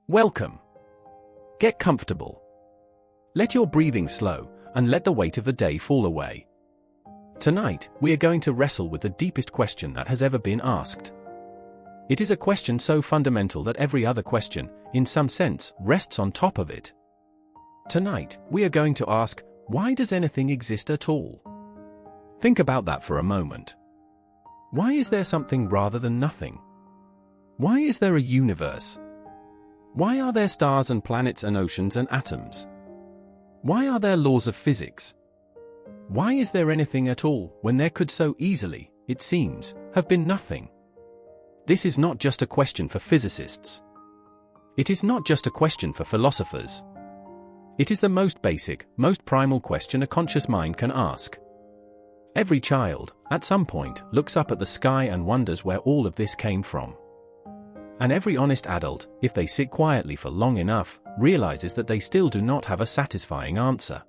Welcome. Get comfortable. Let your breathing slow, and let the weight of the day fall away. Tonight, we are going to wrestle with the deepest question that has ever been asked. It is a question so fundamental that every other question, in some sense, rests on top of it. Tonight, we are going to ask, why does anything exist at all? Think about that for a moment. Why is there something rather than nothing? Why is there a universe? Why are there stars and planets and oceans and atoms? Why are there laws of physics? Why is there anything at all when there could so easily, it seems, have been nothing? This is not just a question for physicists. It is not just a question for philosophers. It is the most basic, most primal question a conscious mind can ask. Every child, at some point, looks up at the sky and wonders where all of this came from. And every honest adult, if they sit quietly for long enough, realizes that they still do not have a satisfying answer.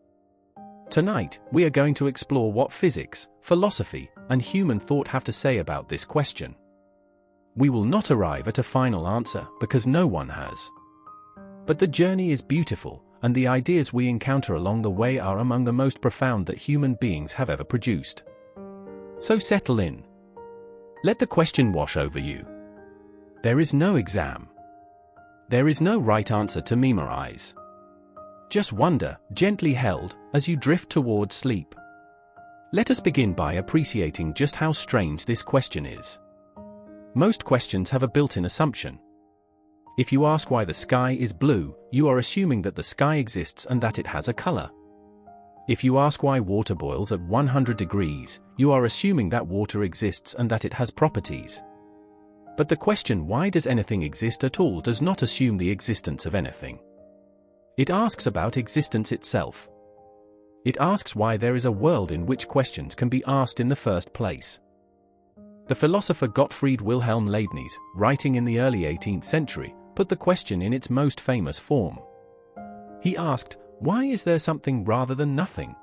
Tonight, we are going to explore what physics, philosophy, and human thought have to say about this question. We will not arrive at a final answer because no one has. But the journey is beautiful, and the ideas we encounter along the way are among the most profound that human beings have ever produced. So settle in. Let the question wash over you. There is no exam. There is no right answer to memorize. Just wonder, gently held, as you drift towards sleep. Let us begin by appreciating just how strange this question is. Most questions have a built-in assumption. If you ask why the sky is blue, you are assuming that the sky exists and that it has a color. If you ask why water boils at 100 degrees, you are assuming that water exists and that it has properties. But the question why does anything exist at all does not assume the existence of anything. It asks about existence itself. It asks why there is a world in which questions can be asked in the first place. The philosopher Gottfried Wilhelm Leibniz, writing in the early 18th century, put the question in its most famous form. He asked, why is there something rather than nothing?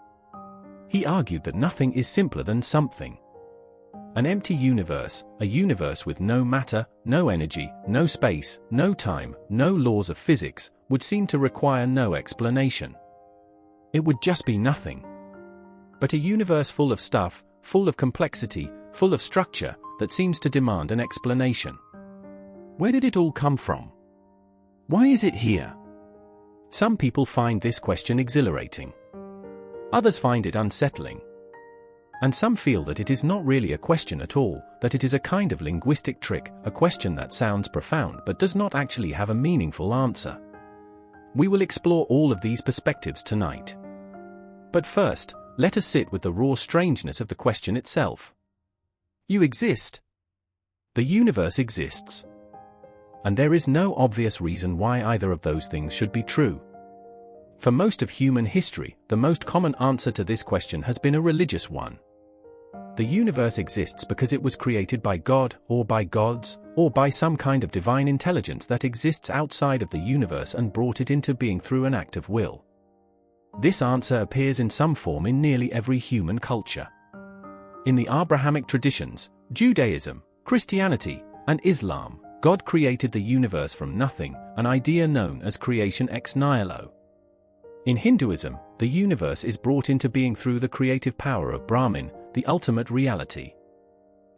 He argued that nothing is simpler than something. An empty universe, a universe with no matter, no energy, no space, no time, no laws of physics, would seem to require no explanation. It would just be nothing. But a universe full of stuff, full of complexity, full of structure, that seems to demand an explanation. Where did it all come from? Why is it here? Some people find this question exhilarating. Others find it unsettling. And some feel that it is not really a question at all, that it is a kind of linguistic trick, a question that sounds profound but does not actually have a meaningful answer. We will explore all of these perspectives tonight. But first, let us sit with the raw strangeness of the question itself. You exist. The universe exists. And there is no obvious reason why either of those things should be true. For most of human history, the most common answer to this question has been a religious one. The universe exists because it was created by God, or by gods, or by some kind of divine intelligence that exists outside of the universe and brought it into being through an act of will. This answer appears in some form in nearly every human culture. In the Abrahamic traditions, Judaism, Christianity, and Islam, God created the universe from nothing, an idea known as creation ex nihilo. In Hinduism, the universe is brought into being through the creative power of Brahman, the ultimate reality.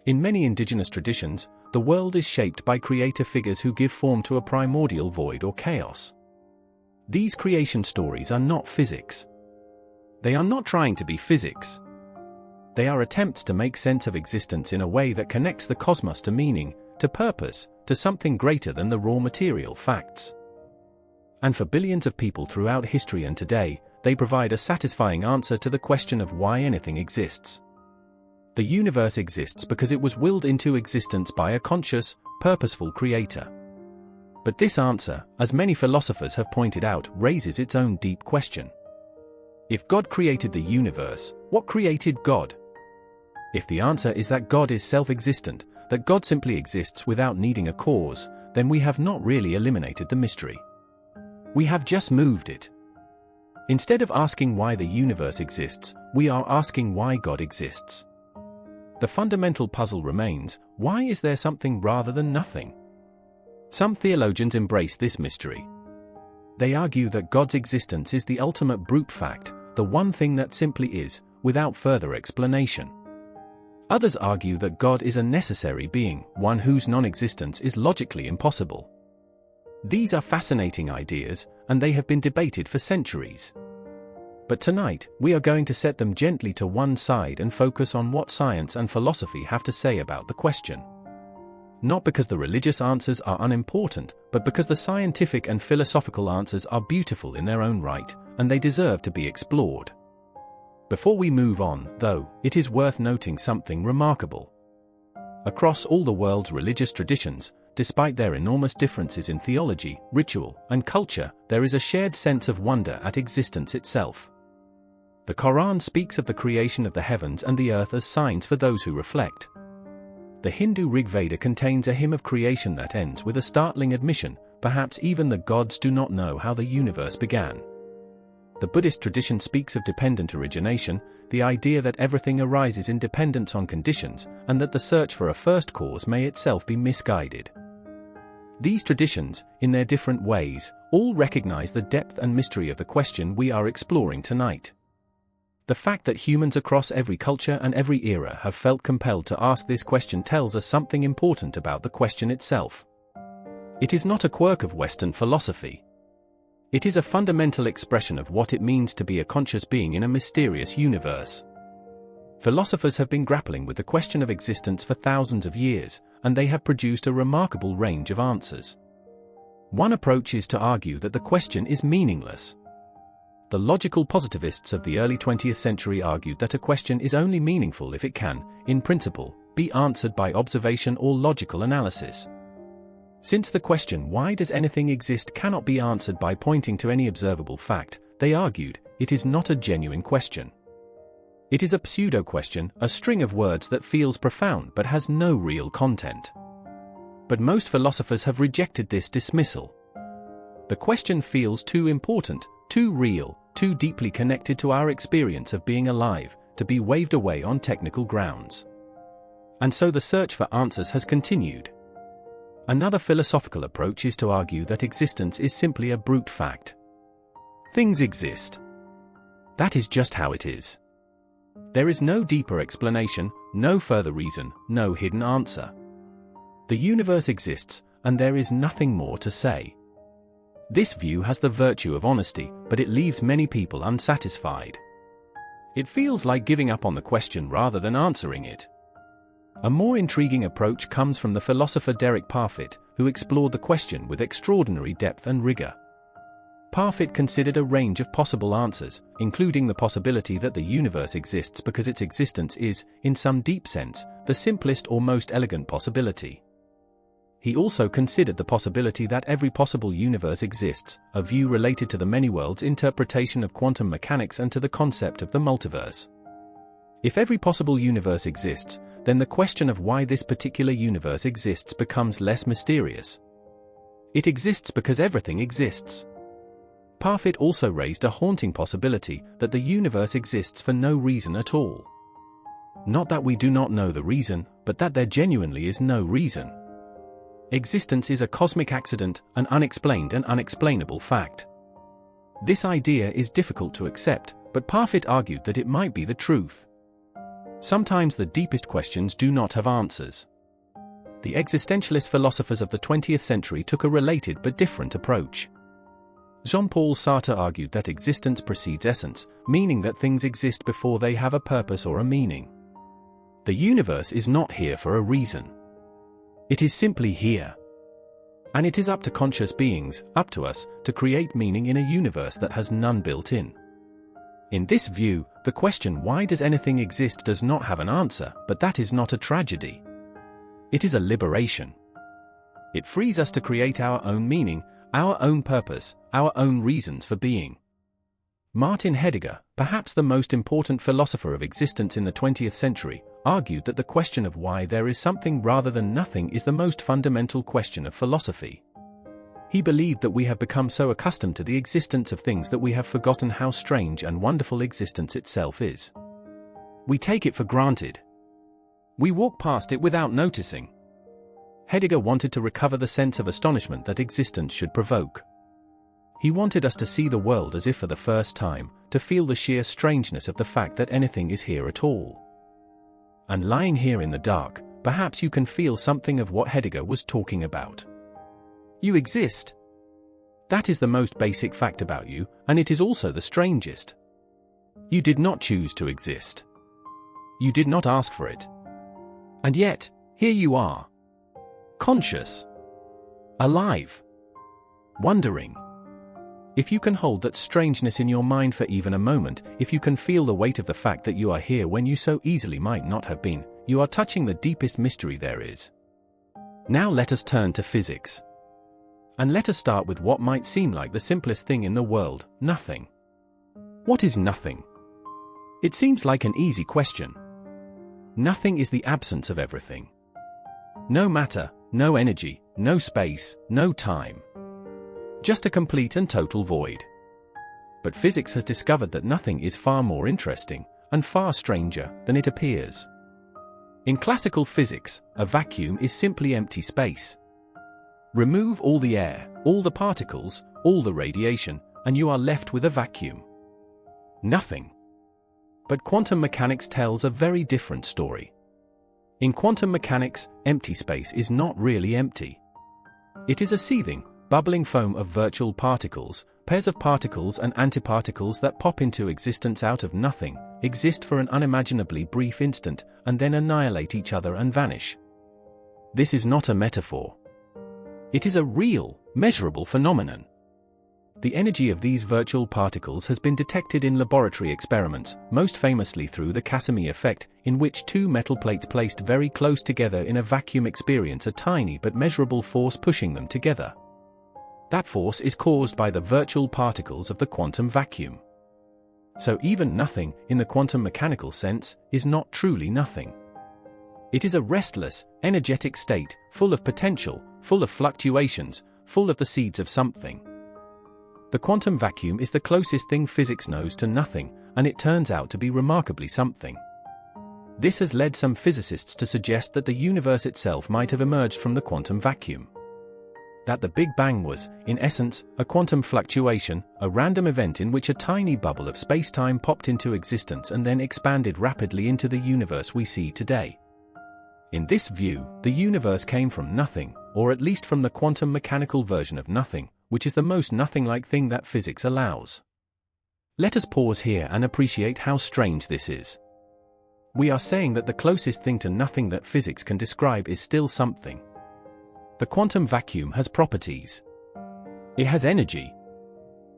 In many indigenous traditions, the world is shaped by creator figures who give form to a primordial void or chaos. These creation stories are not physics. They are not trying to be physics. They are attempts to make sense of existence in a way that connects the cosmos to meaning, to purpose, to something greater than the raw material facts. And for billions of people throughout history and today, they provide a satisfying answer to the question of why anything exists. The universe exists because it was willed into existence by a conscious, purposeful creator. But this answer, as many philosophers have pointed out, raises its own deep question. If God created the universe, what created God? If the answer is that God is self-existent, that God simply exists without needing a cause, then we have not really eliminated the mystery. We have just moved it. Instead of asking why the universe exists, we are asking why God exists. The fundamental puzzle remains, why is there something rather than nothing? Some theologians embrace this mystery. They argue that God's existence is the ultimate brute fact, the one thing that simply is, without further explanation. Others argue that God is a necessary being, one whose non-existence is logically impossible. These are fascinating ideas, and they have been debated for centuries. But tonight, we are going to set them gently to one side and focus on what science and philosophy have to say about the question. Not because the religious answers are unimportant, but because the scientific and philosophical answers are beautiful in their own right, and they deserve to be explored. Before we move on, though, it is worth noting something remarkable. Across all the world's religious traditions, despite their enormous differences in theology, ritual, and culture, there is a shared sense of wonder at existence itself. The Quran speaks of the creation of the heavens and the earth as signs for those who reflect. The Hindu Rig Veda contains a hymn of creation that ends with a startling admission, perhaps even the gods do not know how the universe began. The Buddhist tradition speaks of dependent origination, the idea that everything arises in dependence on conditions, and that the search for a first cause may itself be misguided. These traditions, in their different ways, all recognize the depth and mystery of the question we are exploring tonight. The fact that humans across every culture and every era have felt compelled to ask this question tells us something important about the question itself. It is not a quirk of Western philosophy. It is a fundamental expression of what it means to be a conscious being in a mysterious universe. Philosophers have been grappling with the question of existence for thousands of years, and they have produced a remarkable range of answers. One approach is to argue that the question is meaningless. The logical positivists of the early 20th century argued that a question is only meaningful if it can, in principle, be answered by observation or logical analysis. Since the question "why does anything exist" cannot be answered by pointing to any observable fact, they argued, it is not a genuine question. It is a pseudo-question, a string of words that feels profound but has no real content. But most philosophers have rejected this dismissal. The question feels too important, too real, too deeply connected to our experience of being alive, to be waved away on technical grounds. And so the search for answers has continued. Another philosophical approach is to argue that existence is simply a brute fact. Things exist. That is just how it is. There is no deeper explanation, no further reason, no hidden answer. The universe exists, and there is nothing more to say. This view has the virtue of honesty, but it leaves many people unsatisfied. It feels like giving up on the question rather than answering it. A more intriguing approach comes from the philosopher Derek Parfit, who explored the question with extraordinary depth and rigor. Parfit considered a range of possible answers, including the possibility that the universe exists because its existence is, in some deep sense, the simplest or most elegant possibility. He also considered the possibility that every possible universe exists, a view related to the many worlds interpretation of quantum mechanics and to the concept of the multiverse. If every possible universe exists, then the question of why this particular universe exists becomes less mysterious. It exists because everything exists. Parfit also raised a haunting possibility that the universe exists for no reason at all. Not that we do not know the reason, but that there genuinely is no reason. Existence is a cosmic accident, an unexplained and unexplainable fact. This idea is difficult to accept, but Parfit argued that it might be the truth. Sometimes the deepest questions do not have answers. The existentialist philosophers of the 20th century took a related but different approach. Jean-Paul Sartre argued that existence precedes essence, meaning that things exist before they have a purpose or a meaning. The universe is not here for a reason. It is simply here. And it is up to conscious beings, up to us, to create meaning in a universe that has none built in. In this view, the question "why does anything exist" does not have an answer, but that is not a tragedy. It is a liberation. It frees us to create our own meaning, our own purpose, our own reasons for being. Martin Heidegger, perhaps the most important philosopher of existence in the 20th century, argued that the question of why there is something rather than nothing is the most fundamental question of philosophy. He believed that we have become so accustomed to the existence of things that we have forgotten how strange and wonderful existence itself is. We take it for granted. We walk past it without noticing. Heidegger wanted to recover the sense of astonishment that existence should provoke. He wanted us to see the world as if for the first time, to feel the sheer strangeness of the fact that anything is here at all. And lying here in the dark, perhaps you can feel something of what Heidegger was talking about. You exist. That is the most basic fact about you, and it is also the strangest. You did not choose to exist. You did not ask for it. And yet, here you are. Conscious. Alive. Wondering. If you can hold that strangeness in your mind for even a moment, if you can feel the weight of the fact that you are here when you so easily might not have been, you are touching the deepest mystery there is. Now let us turn to physics. And let us start with what might seem like the simplest thing in the world, nothing. What is nothing? It seems like an easy question. Nothing is the absence of everything. No matter, no energy, no space, no time. Just a complete and total void. But physics has discovered that nothing is far more interesting, and far stranger, than it appears. In classical physics, a vacuum is simply empty space. Remove all the air, all the particles, all the radiation, and you are left with a vacuum. Nothing. But quantum mechanics tells a very different story. In quantum mechanics, empty space is not really empty. It is a seething, bubbling foam of virtual particles, pairs of particles and antiparticles that pop into existence out of nothing, exist for an unimaginably brief instant, and then annihilate each other and vanish. This is not a metaphor. It is a real, measurable phenomenon. The energy of these virtual particles has been detected in laboratory experiments, most famously through the Casimir effect, in which two metal plates placed very close together in a vacuum experience a tiny but measurable force pushing them together. That force is caused by the virtual particles of the quantum vacuum. So even nothing, in the quantum mechanical sense, is not truly nothing. It is a restless, energetic state, full of potential, full of fluctuations, full of the seeds of something. The quantum vacuum is the closest thing physics knows to nothing, and it turns out to be remarkably something. This has led some physicists to suggest that the universe itself might have emerged from the quantum vacuum. That the Big Bang was, in essence, a quantum fluctuation, a random event in which a tiny bubble of space-time popped into existence and then expanded rapidly into the universe we see today. In this view, the universe came from nothing, or at least from the quantum mechanical version of nothing, which is the most nothing-like thing that physics allows. Let us pause here and appreciate how strange this is. We are saying that the closest thing to nothing that physics can describe is still something. The quantum vacuum has properties. It has energy.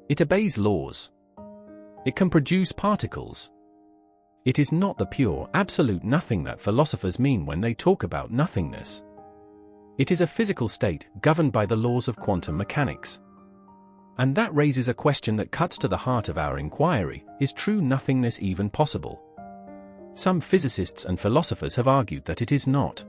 It obeys laws. It can produce particles. It is not the pure, absolute nothing that philosophers mean when they talk about nothingness. It is a physical state governed by the laws of quantum mechanics. And that raises a question that cuts to the heart of our inquiry: is true nothingness even possible? Some physicists and philosophers have argued that it is not.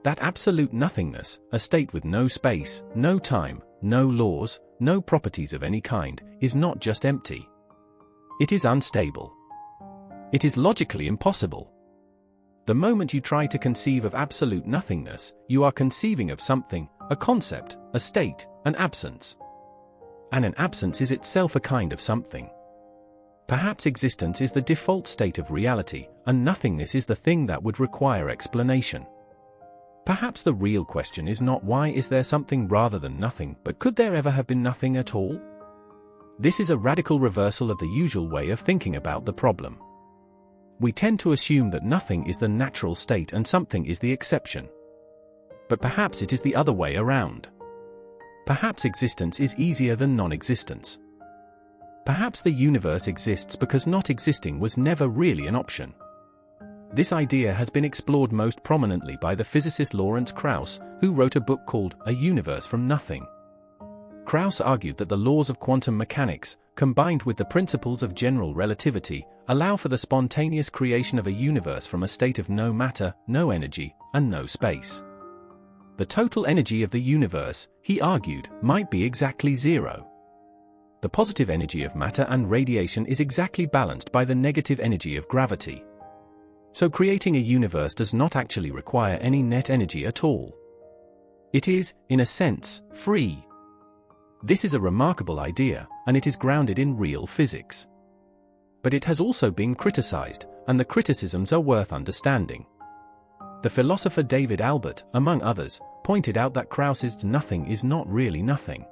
That absolute nothingness, a state with no space, no time, no laws, no properties of any kind, is not just empty. It is unstable. It is logically impossible. The moment you try to conceive of absolute nothingness, you are conceiving of something, a concept, a state, an absence. And an absence is itself a kind of something. Perhaps existence is the default state of reality, and nothingness is the thing that would require explanation. Perhaps the real question is not why is there something rather than nothing, but could there ever have been nothing at all? This is a radical reversal of the usual way of thinking about the problem. We tend to assume that nothing is the natural state and something is the exception. But perhaps it is the other way around. Perhaps existence is easier than non-existence. Perhaps the universe exists because not existing was never really an option. This idea has been explored most prominently by the physicist Lawrence Krauss, who wrote a book called A Universe from Nothing. Krauss argued that the laws of quantum mechanics, combined with the principles of general relativity, allow for the spontaneous creation of a universe from a state of no matter, no energy, and no space. The total energy of the universe, he argued, might be exactly zero. The positive energy of matter and radiation is exactly balanced by the negative energy of gravity. So creating a universe does not actually require any net energy at all. It is, in a sense, free. This is a remarkable idea, and it is grounded in real physics. But it has also been criticized, and the criticisms are worth understanding. The philosopher David Albert, among others, pointed out that Krauss's nothing is not really nothing.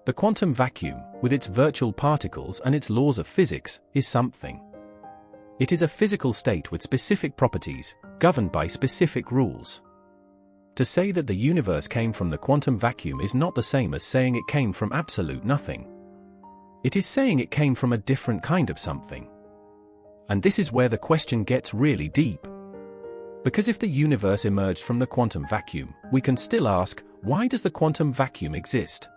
The quantum vacuum, with its virtual particles and its laws of physics, is something. It is a physical state with specific properties, governed by specific rules. To say that the universe came from the quantum vacuum is not the same as saying it came from absolute nothing. It is saying it came from a different kind of something. And this is where the question gets really deep. Because if the universe emerged from the quantum vacuum, we can still ask, why does the quantum vacuum exist?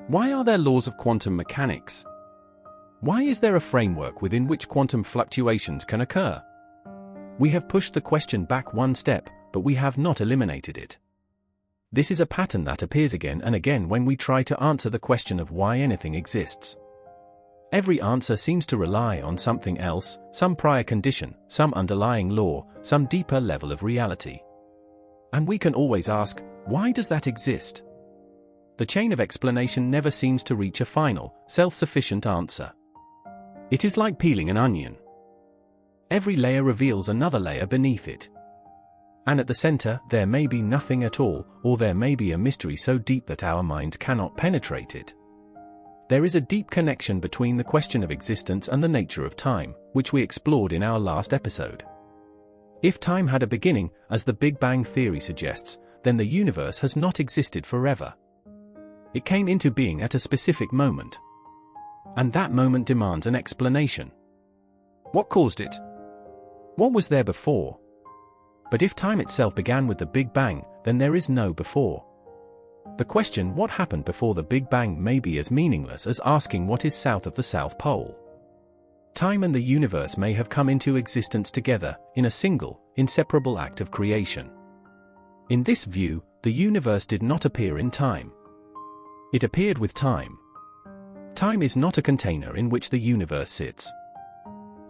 Why are there laws of quantum mechanics? Why is there a framework within which quantum fluctuations can occur? We have pushed the question back one step, but we have not eliminated it. This is a pattern that appears again and again when we try to answer the question of why anything exists. Every answer seems to rely on something else, some prior condition, some underlying law, some deeper level of reality. And we can always ask, why does that exist? The chain of explanation never seems to reach a final, self-sufficient answer. It is like peeling an onion. Every layer reveals another layer beneath it. And at the center, there may be nothing at all, or there may be a mystery so deep that our minds cannot penetrate it. There is a deep connection between the question of existence and the nature of time, which we explored in our last episode. If time had a beginning, as the Big Bang theory suggests, then the universe has not existed forever. It came into being at a specific moment. And that moment demands an explanation. What caused it? What was there before? But if time itself began with the Big Bang, then there is no before. The question what happened before the Big Bang may be as meaningless as asking what is south of the South Pole. Time and the universe may have come into existence together, in a single, inseparable act of creation. In this view, the universe did not appear in time. It appeared with time. Time is not a container in which the universe sits.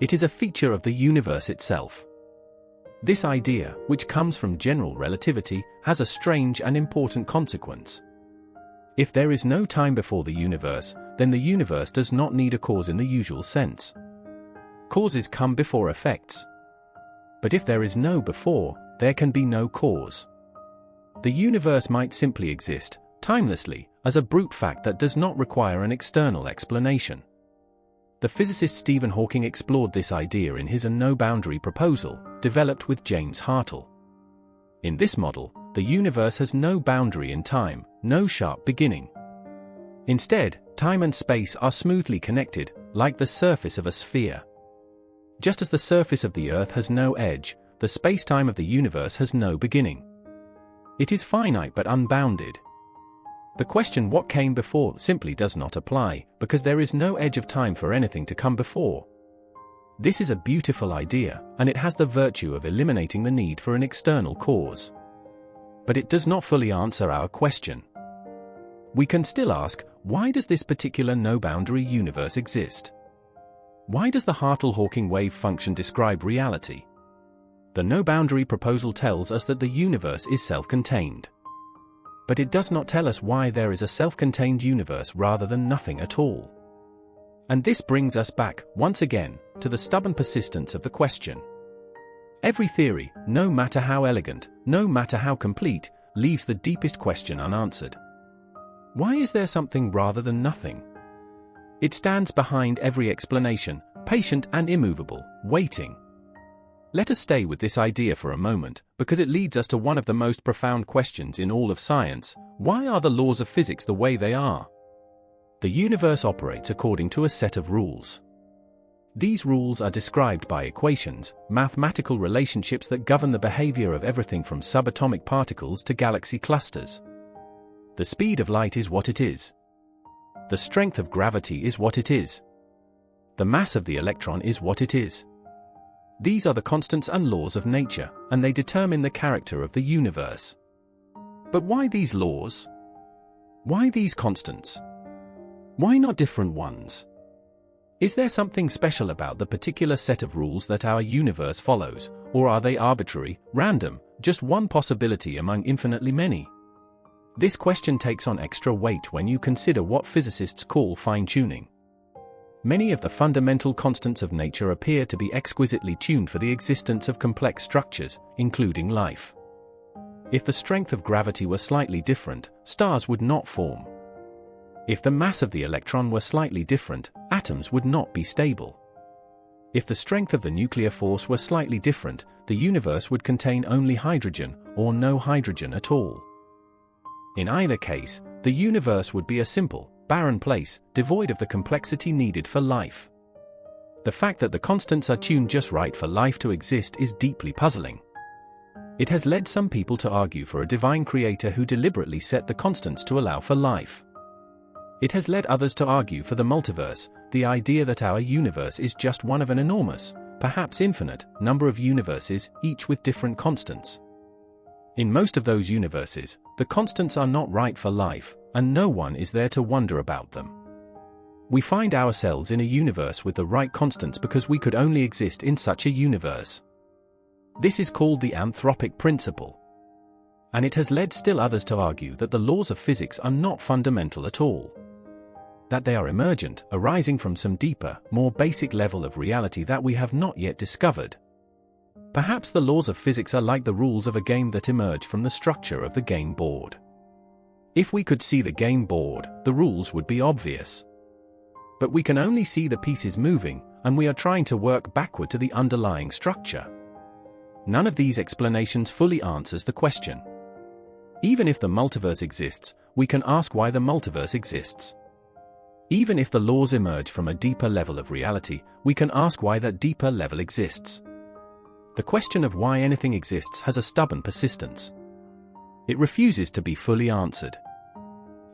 It is a feature of the universe itself. This idea, which comes from general relativity, has a strange and important consequence. If there is no time before the universe, then the universe does not need a cause in the usual sense. Causes come before effects. But if there is no before, there can be no cause. The universe might simply exist, timelessly, as a brute fact that does not require an external explanation. The physicist Stephen Hawking explored this idea in his no-boundary proposal, developed with James Hartle. In this model, the universe has no boundary in time, no sharp beginning. Instead, time and space are smoothly connected, like the surface of a sphere. Just as the surface of the Earth has no edge, the space-time of the universe has no beginning. It is finite but unbounded. The question what came before simply does not apply, because there is no edge of time for anything to come before. This is a beautiful idea, and it has the virtue of eliminating the need for an external cause. But it does not fully answer our question. We can still ask, why does this particular no-boundary universe exist? Why does the Hartle-Hawking wave function describe reality? The no-boundary proposal tells us that the universe is self-contained. But it does not tell us why there is a self-contained universe rather than nothing at all. And this brings us back, once again, to the stubborn persistence of the question. Every theory, no matter how elegant, no matter how complete, leaves the deepest question unanswered. Why is there something rather than nothing? It stands behind every explanation, patient and immovable, waiting. Let us stay with this idea for a moment, because it leads us to one of the most profound questions in all of science. Why are the laws of physics the way they are? The universe operates according to a set of rules. These rules are described by equations, mathematical relationships that govern the behavior of everything from subatomic particles to galaxy clusters. The speed of light is what it is. The strength of gravity is what it is. The mass of the electron is what it is. These are the constants and laws of nature, and they determine the character of the universe. But why these laws? Why these constants? Why not different ones? Is there something special about the particular set of rules that our universe follows, or are they arbitrary, random, just one possibility among infinitely many? This question takes on extra weight when you consider what physicists call fine-tuning. Many of the fundamental constants of nature appear to be exquisitely tuned for the existence of complex structures, including life. If the strength of gravity were slightly different, stars would not form. If the mass of the electron were slightly different, atoms would not be stable. If the strength of the nuclear force were slightly different, the universe would contain only hydrogen, or no hydrogen at all. In either case, the universe would be a simple, barren place, devoid of the complexity needed for life. The fact that the constants are tuned just right for life to exist is deeply puzzling. It has led some people to argue for a divine creator who deliberately set the constants to allow for life. It has led others to argue for the multiverse, the idea that our universe is just one of an enormous, perhaps infinite, number of universes, each with different constants. In most of those universes, the constants are not right for life, and no one is there to wonder about them. We find ourselves in a universe with the right constants because we could only exist in such a universe. This is called the anthropic principle. And it has led still others to argue that the laws of physics are not fundamental at all. That they are emergent, arising from some deeper, more basic level of reality that we have not yet discovered. Perhaps the laws of physics are like the rules of a game that emerge from the structure of the game board. If we could see the game board, the rules would be obvious. But we can only see the pieces moving, and we are trying to work backward to the underlying structure. None of these explanations fully answers the question. Even if the multiverse exists, we can ask why the multiverse exists. Even if the laws emerge from a deeper level of reality, we can ask why that deeper level exists. The question of why anything exists has a stubborn persistence. It refuses to be fully answered.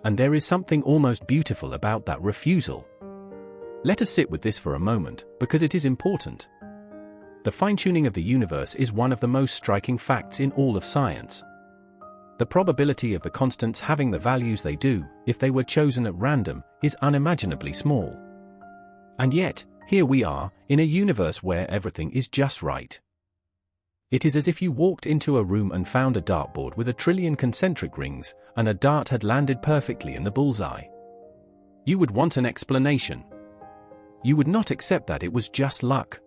And there is something almost beautiful about that refusal. Let us sit with this for a moment, because it is important. The fine-tuning of the universe is one of the most striking facts in all of science. The probability of the constants having the values they do, if they were chosen at random, is unimaginably small. And yet, here we are, in a universe where everything is just right. It is as if you walked into a room and found a dartboard with 1 trillion concentric rings, and a dart had landed perfectly in the bullseye. You would want an explanation. You would not accept that it was just luck.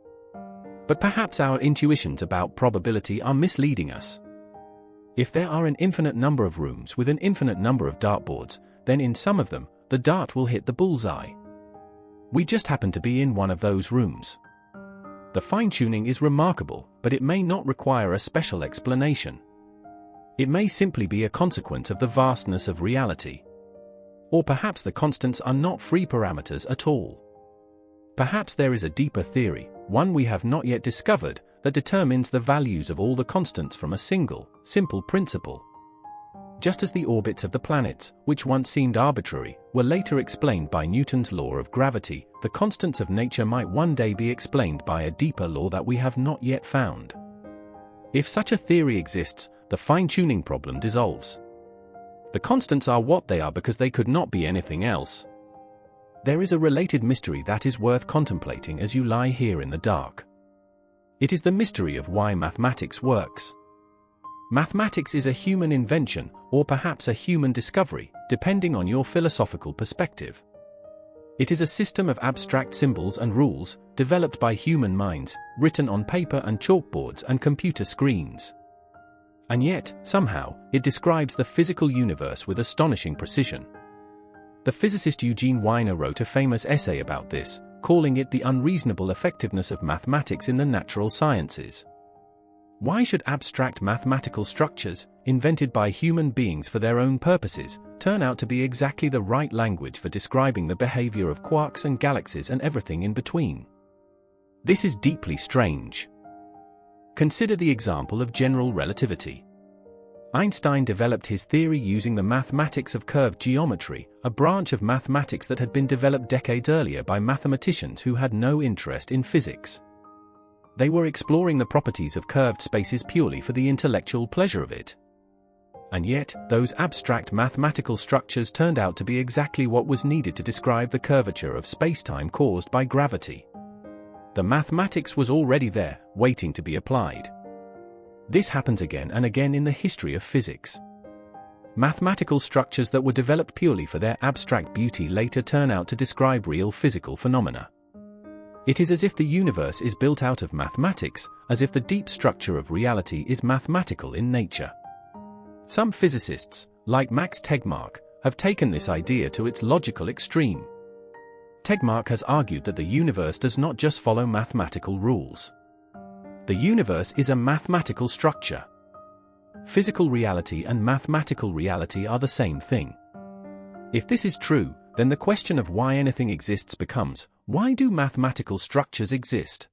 But perhaps our intuitions about probability are misleading us. If there are an infinite number of rooms with an infinite number of dartboards, then in some of them, the dart will hit the bullseye. We just happen to be in one of those rooms. The fine-tuning is remarkable, but it may not require a special explanation. It may simply be a consequence of the vastness of reality. Or perhaps the constants are not free parameters at all. Perhaps there is a deeper theory, one we have not yet discovered, that determines the values of all the constants from a single, simple principle. Just as the orbits of the planets, which once seemed arbitrary, were later explained by Newton's law of gravity, the constants of nature might one day be explained by a deeper law that we have not yet found. If such a theory exists, the fine-tuning problem dissolves. The constants are what they are because they could not be anything else. There is a related mystery that is worth contemplating as you lie here in the dark. It is the mystery of why mathematics works. Mathematics is a human invention, or perhaps a human discovery, depending on your philosophical perspective. It is a system of abstract symbols and rules, developed by human minds, written on paper and chalkboards and computer screens. And yet, somehow, it describes the physical universe with astonishing precision. The physicist Eugene Wiener wrote a famous essay about this, calling it the unreasonable effectiveness of mathematics in the natural sciences. Why should abstract mathematical structures, invented by human beings for their own purposes, turn out to be exactly the right language for describing the behavior of quarks and galaxies and everything in between? This is deeply strange. Consider the example of general relativity. Einstein developed his theory using the mathematics of curved geometry, a branch of mathematics that had been developed decades earlier by mathematicians who had no interest in physics. They were exploring the properties of curved spaces purely for the intellectual pleasure of it. And yet, those abstract mathematical structures turned out to be exactly what was needed to describe the curvature of spacetime caused by gravity. The mathematics was already there, waiting to be applied. This happens again and again in the history of physics. Mathematical structures that were developed purely for their abstract beauty later turn out to describe real physical phenomena. It is as if the universe is built out of mathematics, as if the deep structure of reality is mathematical in nature. Some physicists, like Max Tegmark, have taken this idea to its logical extreme. Tegmark has argued that the universe does not just follow mathematical rules. The universe is a mathematical structure. Physical reality and mathematical reality are the same thing. If this is true, then the question of why anything exists becomes, why do mathematical structures exist?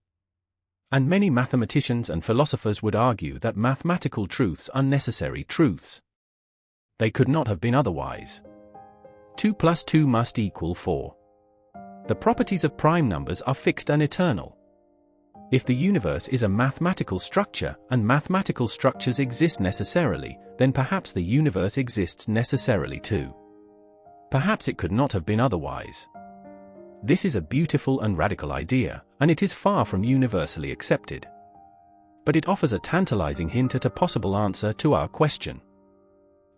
And many mathematicians and philosophers would argue that mathematical truths are necessary truths. They could not have been otherwise. 2 + 2 must equal 4. The properties of prime numbers are fixed and eternal. If the universe is a mathematical structure, and mathematical structures exist necessarily, then perhaps the universe exists necessarily too. Perhaps it could not have been otherwise. This is a beautiful and radical idea, and it is far from universally accepted. But it offers a tantalizing hint at a possible answer to our question.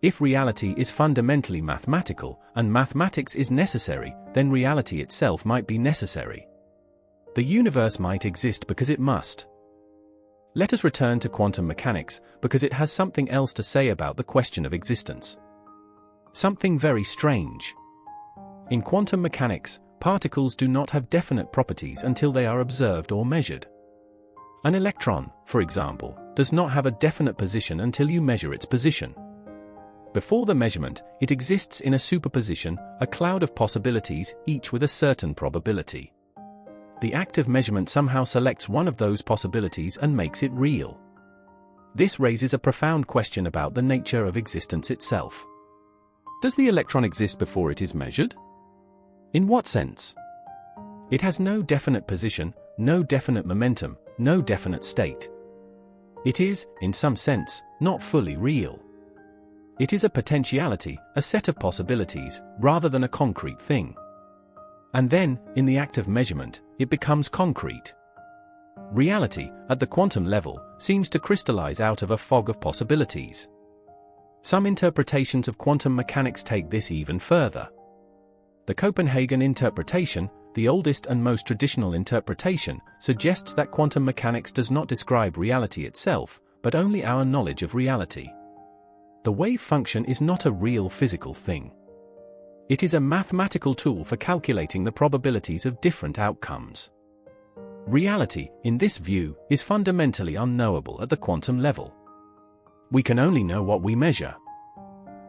If reality is fundamentally mathematical, and mathematics is necessary, then reality itself might be necessary. The universe might exist because it must. Let us return to quantum mechanics, because it has something else to say about the question of existence. Something very strange. In quantum mechanics, particles do not have definite properties until they are observed or measured. An electron, for example, does not have a definite position until you measure its position. Before the measurement, it exists in a superposition, a cloud of possibilities, each with a certain probability. The act of measurement somehow selects one of those possibilities and makes it real. This raises a profound question about the nature of existence itself. Does the electron exist before it is measured? In what sense? It has no definite position, no definite momentum, no definite state. It is, in some sense, not fully real. It is a potentiality, a set of possibilities, rather than a concrete thing. And then, in the act of measurement, it becomes concrete. Reality, at the quantum level, seems to crystallize out of a fog of possibilities. Some interpretations of quantum mechanics take this even further. The Copenhagen interpretation, the oldest and most traditional interpretation, suggests that quantum mechanics does not describe reality itself, but only our knowledge of reality. The wave function is not a real physical thing. It is a mathematical tool for calculating the probabilities of different outcomes. Reality, in this view, is fundamentally unknowable at the quantum level. We can only know what we measure.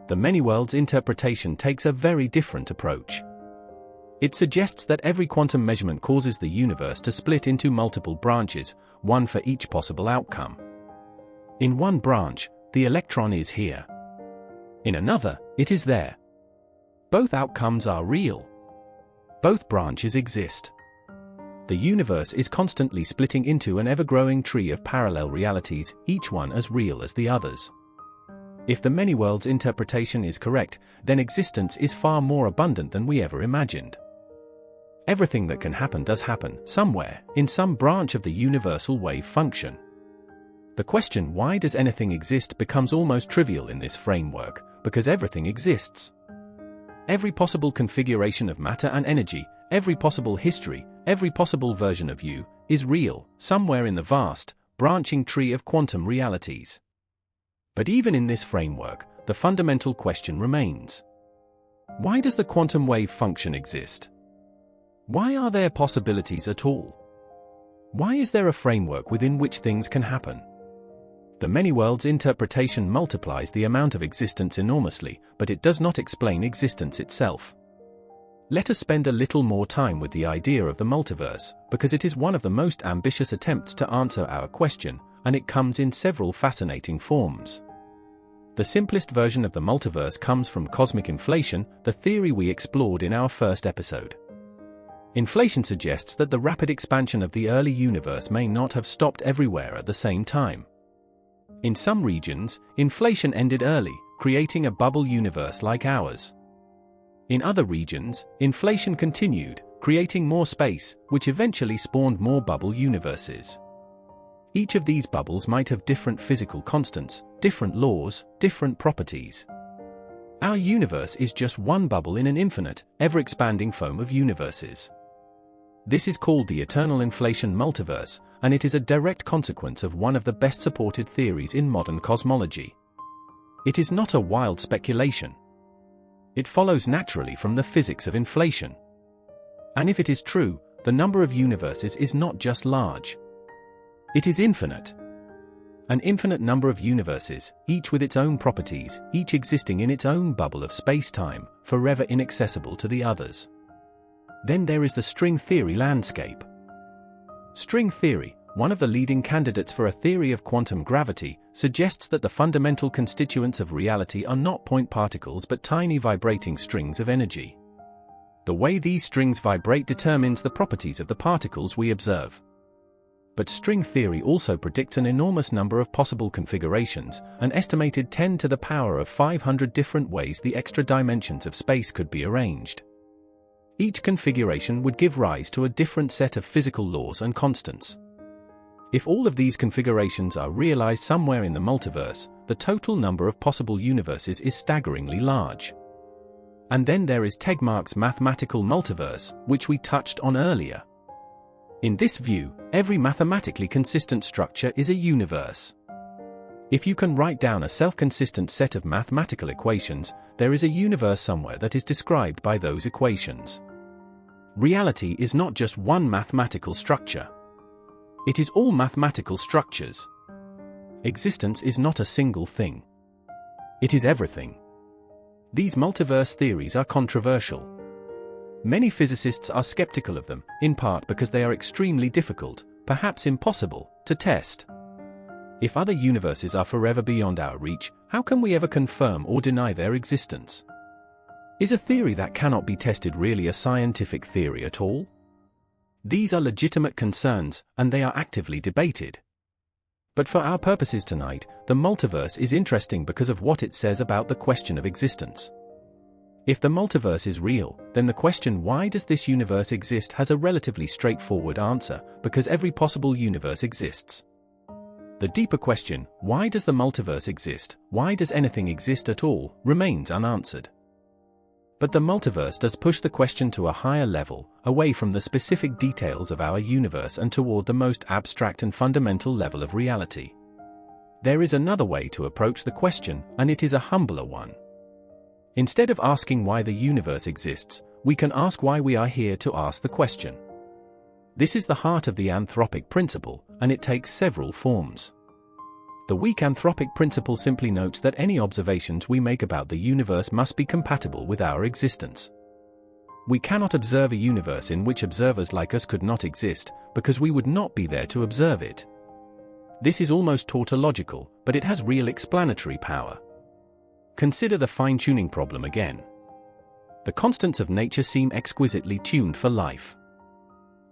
The many worlds interpretation takes a very different approach. It suggests that every quantum measurement causes the universe to split into multiple branches, one for each possible outcome. In one branch, the electron is here. In another, it is there. Both outcomes are real. Both branches exist. The universe is constantly splitting into an ever-growing tree of parallel realities, each one as real as the others. If the many worlds interpretation is correct, then existence is far more abundant than we ever imagined. Everything that can happen does happen, somewhere, in some branch of the universal wave function. The question why does anything exist becomes almost trivial in this framework, because everything exists. Every possible configuration of matter and energy, every possible history, every possible version of you, is real, somewhere in the vast, branching tree of quantum realities. But even in this framework, the fundamental question remains. Why does the quantum wave function exist? Why are there possibilities at all? Why is there a framework within which things can happen? The many worlds interpretation multiplies the amount of existence enormously, but it does not explain existence itself. Let us spend a little more time with the idea of the multiverse, because it is one of the most ambitious attempts to answer our question, and it comes in several fascinating forms. The simplest version of the multiverse comes from cosmic inflation, the theory we explored in our first episode. Inflation suggests that the rapid expansion of the early universe may not have stopped everywhere at the same time. In some regions, inflation ended early, creating a bubble universe like ours. In other regions, inflation continued, creating more space, which eventually spawned more bubble universes. Each of these bubbles might have different physical constants, different laws, different properties. Our universe is just one bubble in an infinite, ever-expanding foam of universes. This is called the eternal inflation multiverse, and it is a direct consequence of one of the best-supported theories in modern cosmology. It is not a wild speculation. It follows naturally from the physics of inflation. And if it is true, the number of universes is not just large. It is infinite. An infinite number of universes, each with its own properties, each existing in its own bubble of space-time, forever inaccessible to the others. Then there is the string theory landscape. String theory, one of the leading candidates for a theory of quantum gravity, suggests that the fundamental constituents of reality are not point particles but tiny vibrating strings of energy. The way these strings vibrate determines the properties of the particles we observe. But string theory also predicts an enormous number of possible configurations, an estimated 10 to the power of 500 different ways the extra dimensions of space could be arranged. Each configuration would give rise to a different set of physical laws and constants. If all of these configurations are realized somewhere in the multiverse, the total number of possible universes is staggeringly large. And then there is Tegmark's mathematical multiverse, which we touched on earlier. In this view, every mathematically consistent structure is a universe. If you can write down a self-consistent set of mathematical equations, there is a universe somewhere that is described by those equations. Reality is not just one mathematical structure. It is all mathematical structures. Existence is not a single thing. It is everything. These multiverse theories are controversial. Many physicists are skeptical of them, in part because they are extremely difficult, perhaps impossible, to test. If other universes are forever beyond our reach, how can we ever confirm or deny their existence? Is a theory that cannot be tested really a scientific theory at all? These are legitimate concerns, and they are actively debated. But for our purposes tonight, the multiverse is interesting because of what it says about the question of existence. If the multiverse is real, then the question why does this universe exist has a relatively straightforward answer, because every possible universe exists. The deeper question, why does the multiverse exist, why does anything exist at all, remains unanswered. But the multiverse does push the question to a higher level, away from the specific details of our universe and toward the most abstract and fundamental level of reality. There is another way to approach the question, and it is a humbler one. Instead of asking why the universe exists, we can ask why we are here to ask the question. This is the heart of the anthropic principle, and it takes several forms. The weak anthropic principle simply notes that any observations we make about the universe must be compatible with our existence. We cannot observe a universe in which observers like us could not exist, because we would not be there to observe it. This is almost tautological, but it has real explanatory power. Consider the fine-tuning problem again. The constants of nature seem exquisitely tuned for life.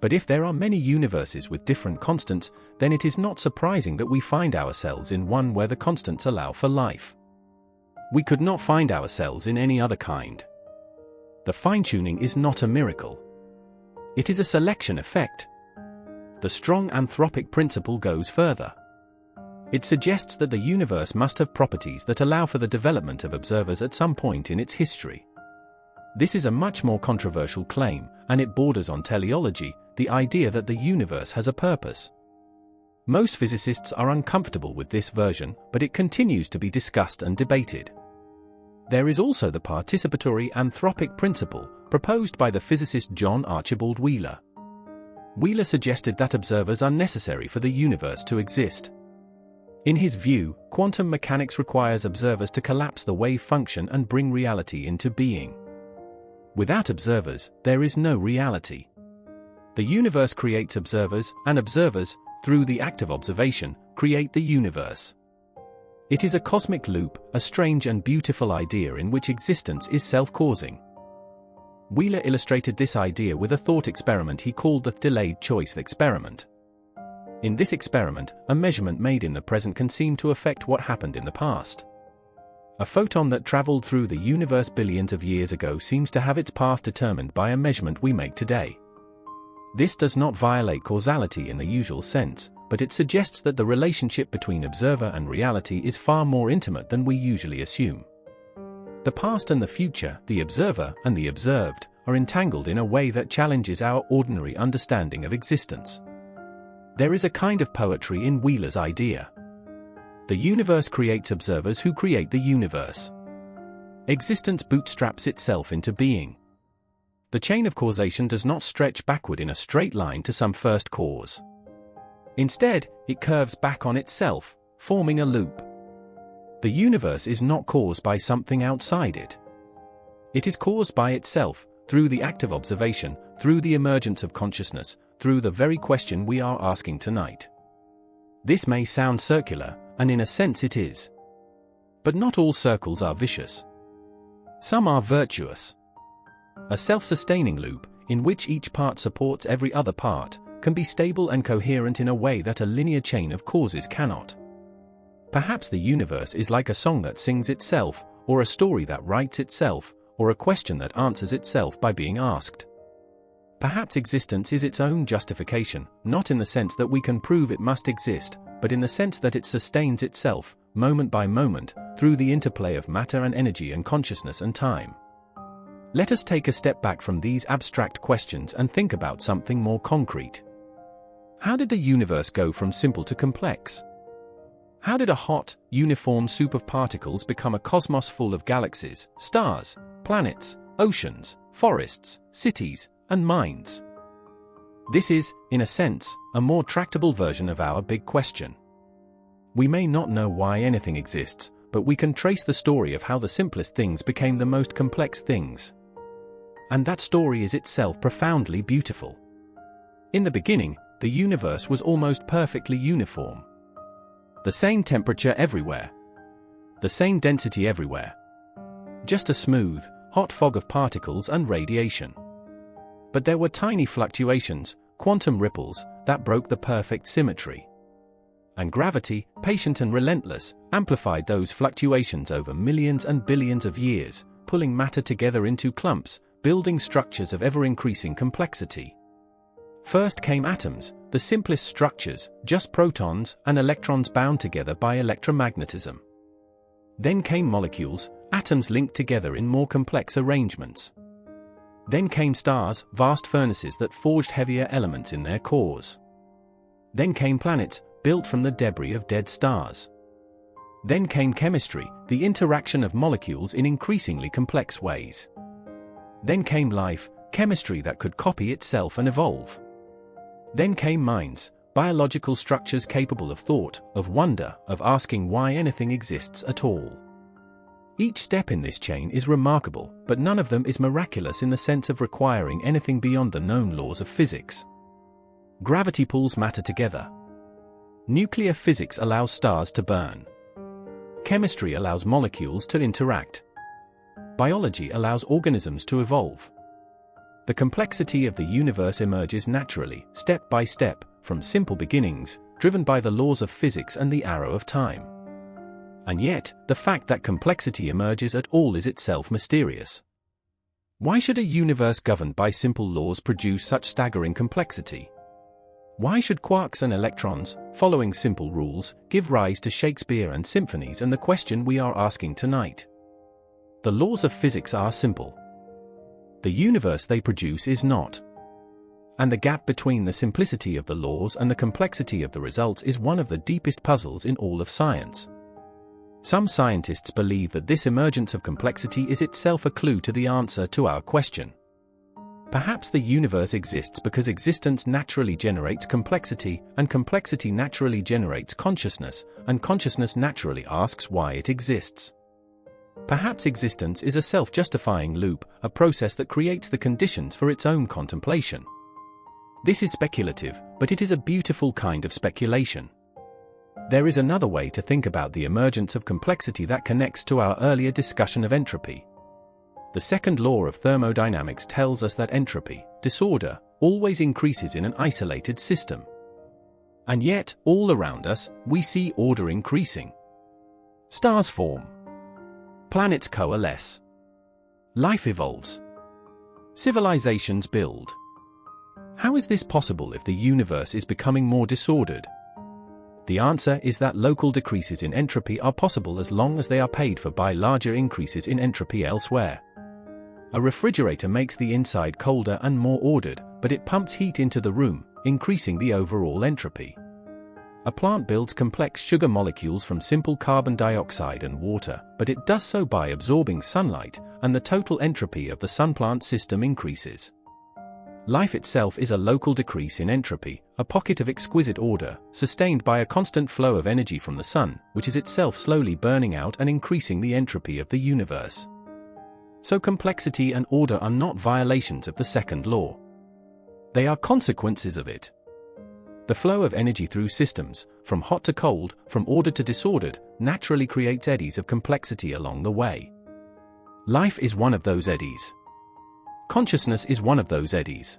But if there are many universes with different constants, then it is not surprising that we find ourselves in one where the constants allow for life. We could not find ourselves in any other kind. The fine-tuning is not a miracle. It is a selection effect. The strong anthropic principle goes further. It suggests that the universe must have properties that allow for the development of observers at some point in its history. This is a much more controversial claim, and it borders on teleology, the idea that the universe has a purpose. Most physicists are uncomfortable with this version, but it continues to be discussed and debated. There is also the participatory anthropic principle, proposed by the physicist John Archibald Wheeler. Wheeler suggested that observers are necessary for the universe to exist. In his view, quantum mechanics requires observers to collapse the wave function and bring reality into being. Without observers, there is no reality. The universe creates observers, and observers, through the act of observation, create the universe. It is a cosmic loop, a strange and beautiful idea in which existence is self-causing. Wheeler illustrated this idea with a thought experiment he called the delayed choice experiment. In this experiment, a measurement made in the present can seem to affect what happened in the past. A photon that traveled through the universe billions of years ago seems to have its path determined by a measurement we make today. This does not violate causality in the usual sense, but it suggests that the relationship between observer and reality is far more intimate than we usually assume. The past and the future, the observer and the observed, are entangled in a way that challenges our ordinary understanding of existence. There is a kind of poetry in Wheeler's idea. The universe creates observers who create the universe. Existence bootstraps itself into being. The chain of causation does not stretch backward in a straight line to some first cause. Instead, it curves back on itself, forming a loop. The universe is not caused by something outside it. It is caused by itself, through the act of observation, through the emergence of consciousness, through the very question we are asking tonight. This may sound circular, and in a sense it is. But not all circles are vicious. Some are virtuous. A self-sustaining loop, in which each part supports every other part, can be stable and coherent in a way that a linear chain of causes cannot. Perhaps the universe is like a song that sings itself, or a story that writes itself, or a question that answers itself by being asked. Perhaps existence is its own justification, not in the sense that we can prove it must exist, but in the sense that it sustains itself, moment by moment, through the interplay of matter and energy and consciousness and time. Let us take a step back from these abstract questions and think about something more concrete. How did the universe go from simple to complex? How did a hot, uniform soup of particles become a cosmos full of galaxies, stars, planets, oceans, forests, cities, and minds? This is, in a sense, a more tractable version of our big question. We may not know why anything exists, but we can trace the story of how the simplest things became the most complex things. And that story is itself profoundly beautiful. In the beginning, the universe was almost perfectly uniform. The same temperature everywhere. The same density everywhere. Just a smooth, hot fog of particles and radiation. But there were tiny fluctuations, quantum ripples, that broke the perfect symmetry. And gravity, patient and relentless, amplified those fluctuations over millions and billions of years, pulling matter together into clumps, building structures of ever-increasing complexity. First came atoms, the simplest structures, just protons and electrons bound together by electromagnetism. Then came molecules, atoms linked together in more complex arrangements. Then came stars, vast furnaces that forged heavier elements in their cores. Then came planets, built from the debris of dead stars. Then came chemistry, the interaction of molecules in increasingly complex ways. Then came life, chemistry that could copy itself and evolve. Then came minds, biological structures capable of thought, of wonder, of asking why anything exists at all. Each step in this chain is remarkable, but none of them is miraculous in the sense of requiring anything beyond the known laws of physics. Gravity pulls matter together. Nuclear physics allows stars to burn. Chemistry allows molecules to interact. Biology allows organisms to evolve. The complexity of the universe emerges naturally, step by step, from simple beginnings, driven by the laws of physics and the arrow of time. And yet, the fact that complexity emerges at all is itself mysterious. Why should a universe governed by simple laws produce such staggering complexity? Why should quarks and electrons, following simple rules, give rise to Shakespeare and symphonies and the question we are asking tonight? The laws of physics are simple. The universe they produce is not. And the gap between the simplicity of the laws and the complexity of the results is one of the deepest puzzles in all of science. Some scientists believe that this emergence of complexity is itself a clue to the answer to our question. Perhaps the universe exists because existence naturally generates complexity, and complexity naturally generates consciousness, and consciousness naturally asks why it exists. Perhaps existence is a self-justifying loop, a process that creates the conditions for its own contemplation. This is speculative, but it is a beautiful kind of speculation. There is another way to think about the emergence of complexity that connects to our earlier discussion of entropy. The second law of thermodynamics tells us that entropy, disorder, always increases in an isolated system. And yet, all around us, we see order increasing. Stars form. Planets coalesce. Life evolves. Civilizations build. How is this possible if the universe is becoming more disordered? The answer is that local decreases in entropy are possible as long as they are paid for by larger increases in entropy elsewhere. A refrigerator makes the inside colder and more ordered, but it pumps heat into the room, increasing the overall entropy. A plant builds complex sugar molecules from simple carbon dioxide and water, but it does so by absorbing sunlight, and the total entropy of the sunplant system increases. Life itself is a local decrease in entropy, a pocket of exquisite order, sustained by a constant flow of energy from the sun, which is itself slowly burning out and increasing the entropy of the universe. So complexity and order are not violations of the second law. They are consequences of it. The flow of energy through systems, from hot to cold, from ordered to disordered, naturally creates eddies of complexity along the way. Life is one of those eddies. Consciousness is one of those eddies.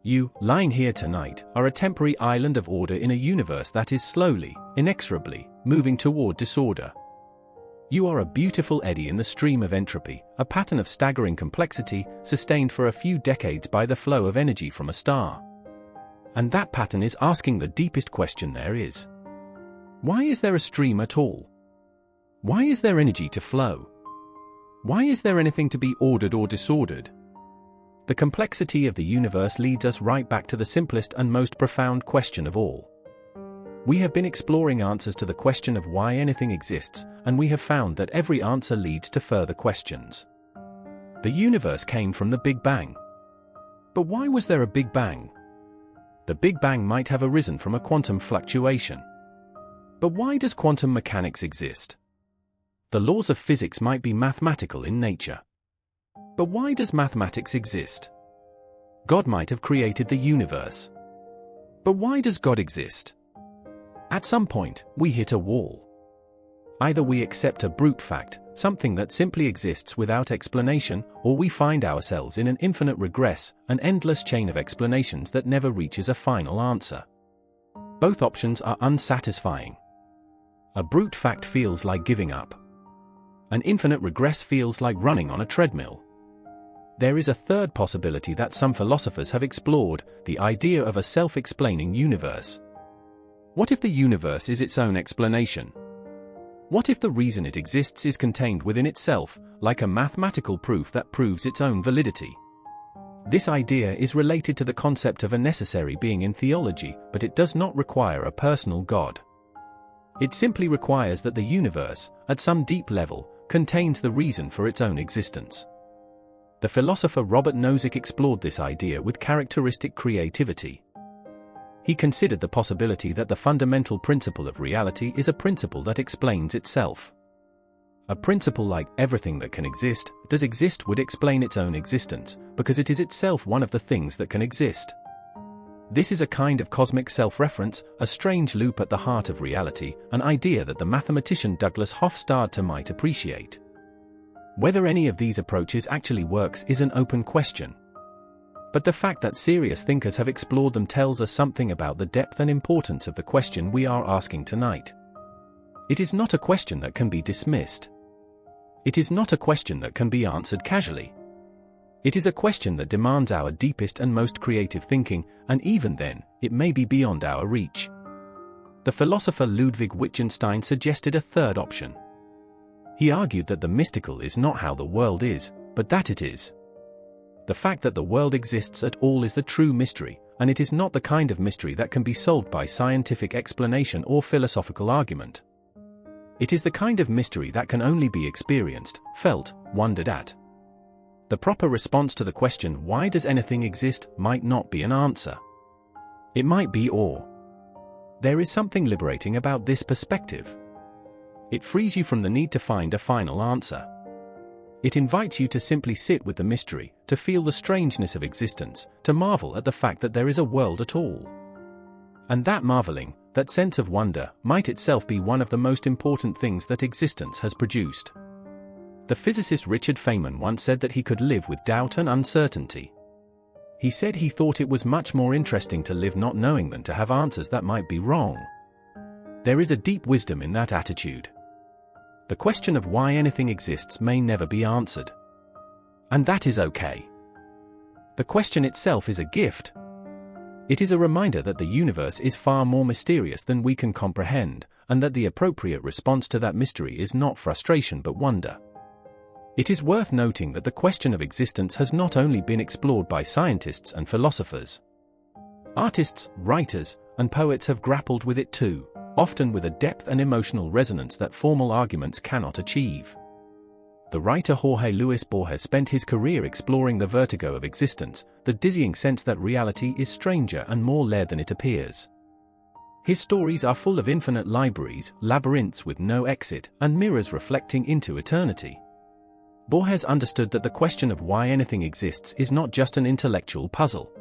You, lying here tonight, are a temporary island of order in a universe that is slowly, inexorably, moving toward disorder. You are a beautiful eddy in the stream of entropy, a pattern of staggering complexity, sustained for a few decades by the flow of energy from a star. And that pattern is asking the deepest question there is. Why is there a stream at all? Why is there energy to flow? Why is there anything to be ordered or disordered? The complexity of the universe leads us right back to the simplest and most profound question of all. We have been exploring answers to the question of why anything exists, and we have found that every answer leads to further questions. The universe came from the Big Bang. But why was there a Big Bang? The Big Bang might have arisen from a quantum fluctuation. But why does quantum mechanics exist? The laws of physics might be mathematical in nature. But why does mathematics exist? God might have created the universe. But why does God exist? At some point, we hit a wall. Either we accept a brute fact, something that simply exists without explanation, or we find ourselves in an infinite regress, an endless chain of explanations that never reaches a final answer. Both options are unsatisfying. A brute fact feels like giving up. An infinite regress feels like running on a treadmill. There is a third possibility that some philosophers have explored, the idea of a self-explaining universe. What if the universe is its own explanation? What if the reason it exists is contained within itself, like a mathematical proof that proves its own validity? This idea is related to the concept of a necessary being in theology, but it does not require a personal God. It simply requires that the universe, at some deep level, contains the reason for its own existence. The philosopher Robert Nozick explored this idea with characteristic creativity. He considered the possibility that the fundamental principle of reality is a principle that explains itself. A principle like everything that can exist, does exist would explain its own existence, because it is itself one of the things that can exist. This is a kind of cosmic self-reference, a strange loop at the heart of reality, an idea that the mathematician Douglas Hofstadter might appreciate. Whether any of these approaches actually works is an open question. But the fact that serious thinkers have explored them tells us something about the depth and importance of the question we are asking tonight. It is not a question that can be dismissed. It is not a question that can be answered casually. It is a question that demands our deepest and most creative thinking, and even then, it may be beyond our reach. The philosopher Ludwig Wittgenstein suggested a third option. He argued that the mystical is not how the world is, but that it is. The fact that the world exists at all is the true mystery, and it is not the kind of mystery that can be solved by scientific explanation or philosophical argument. It is the kind of mystery that can only be experienced, felt, wondered at. The proper response to the question why does anything exist might not be an answer. It might be awe. There is something liberating about this perspective. It frees you from the need to find a final answer. It invites you to simply sit with the mystery, to feel the strangeness of existence, to marvel at the fact that there is a world at all. And that marveling, that sense of wonder, might itself be one of the most important things that existence has produced. The physicist Richard Feynman once said that he could live with doubt and uncertainty. He said he thought it was much more interesting to live not knowing than to have answers that might be wrong. There is a deep wisdom in that attitude. The question of why anything exists may never be answered. And that is okay. The question itself is a gift. It is a reminder that the universe is far more mysterious than we can comprehend, and that the appropriate response to that mystery is not frustration but wonder. It is worth noting that the question of existence has not only been explored by scientists and philosophers. Artists, writers, and poets have grappled with it too, often with a depth and emotional resonance that formal arguments cannot achieve. The writer Jorge Luis Borges spent his career exploring the vertigo of existence, the dizzying sense that reality is stranger and more layered than it appears. His stories are full of infinite libraries, labyrinths with no exit, and mirrors reflecting into eternity. Borges understood that the question of why anything exists is not just an intellectual puzzle.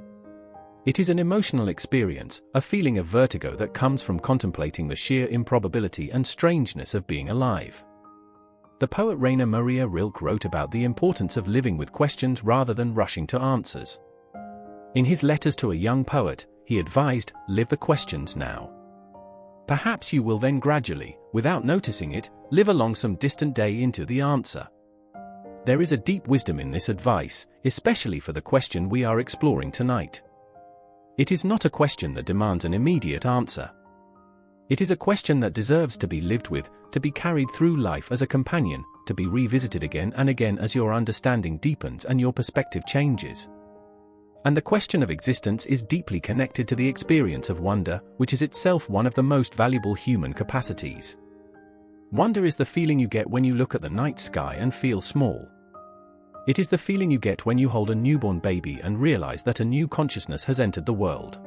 It is an emotional experience, a feeling of vertigo that comes from contemplating the sheer improbability and strangeness of being alive. The poet Rainer Maria Rilke wrote about the importance of living with questions rather than rushing to answers. In his letters to a young poet, he advised, "Live the questions now. Perhaps you will then gradually, without noticing it, live along some distant day into the answer." There is a deep wisdom in this advice, especially for the question we are exploring tonight. It is not a question that demands an immediate answer. It is a question that deserves to be lived with, to be carried through life as a companion, to be revisited again and again as your understanding deepens and your perspective changes. And the question of existence is deeply connected to the experience of wonder, which is itself one of the most valuable human capacities. Wonder is the feeling you get when you look at the night sky and feel small. It is the feeling you get when you hold a newborn baby and realize that a new consciousness has entered the world.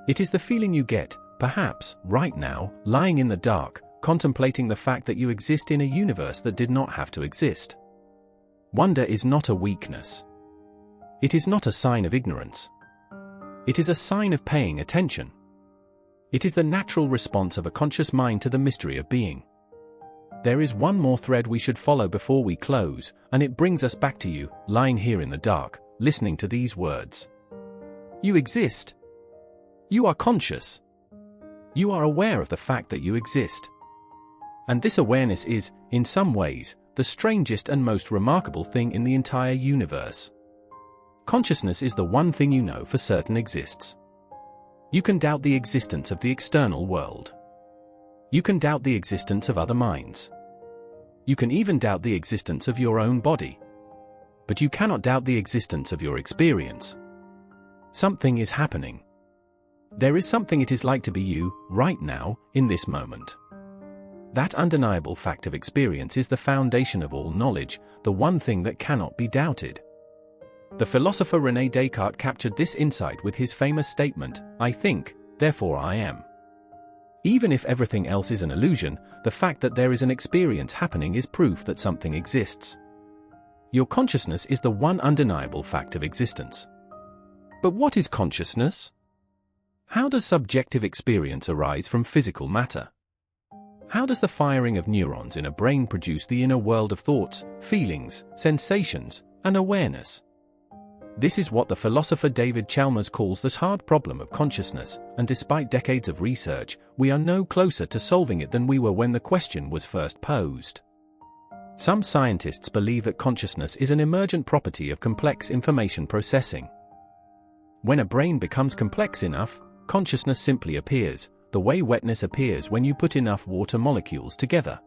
It is the feeling you get, perhaps, right now, lying in the dark, contemplating the fact that you exist in a universe that did not have to exist. Wonder is not a weakness. It is not a sign of ignorance. It is a sign of paying attention. It is the natural response of a conscious mind to the mystery of being. There is one more thread we should follow before we close, and it brings us back to you, lying here in the dark, listening to these words. You exist. You are conscious. You are aware of the fact that you exist. And this awareness is, in some ways, the strangest and most remarkable thing in the entire universe. Consciousness is the one thing you know for certain exists. You can doubt the existence of the external world. You can doubt the existence of other minds. You can even doubt the existence of your own body. But you cannot doubt the existence of your experience. Something is happening. There is something it is like to be you, right now, in this moment. That undeniable fact of experience is the foundation of all knowledge, the one thing that cannot be doubted. The philosopher René Descartes captured this insight with his famous statement, "I think, therefore I am." Even if everything else is an illusion, the fact that there is an experience happening is proof that something exists. Your consciousness is the one undeniable fact of existence. But what is consciousness? How does subjective experience arise from physical matter? How does the firing of neurons in a brain produce the inner world of thoughts, feelings, sensations, and awareness? This is what the philosopher David Chalmers calls the hard problem of consciousness, and despite decades of research, we are no closer to solving it than we were when the question was first posed. Some scientists believe that consciousness is an emergent property of complex information processing. When a brain becomes complex enough, consciousness simply appears, the way wetness appears when you put enough water molecules together.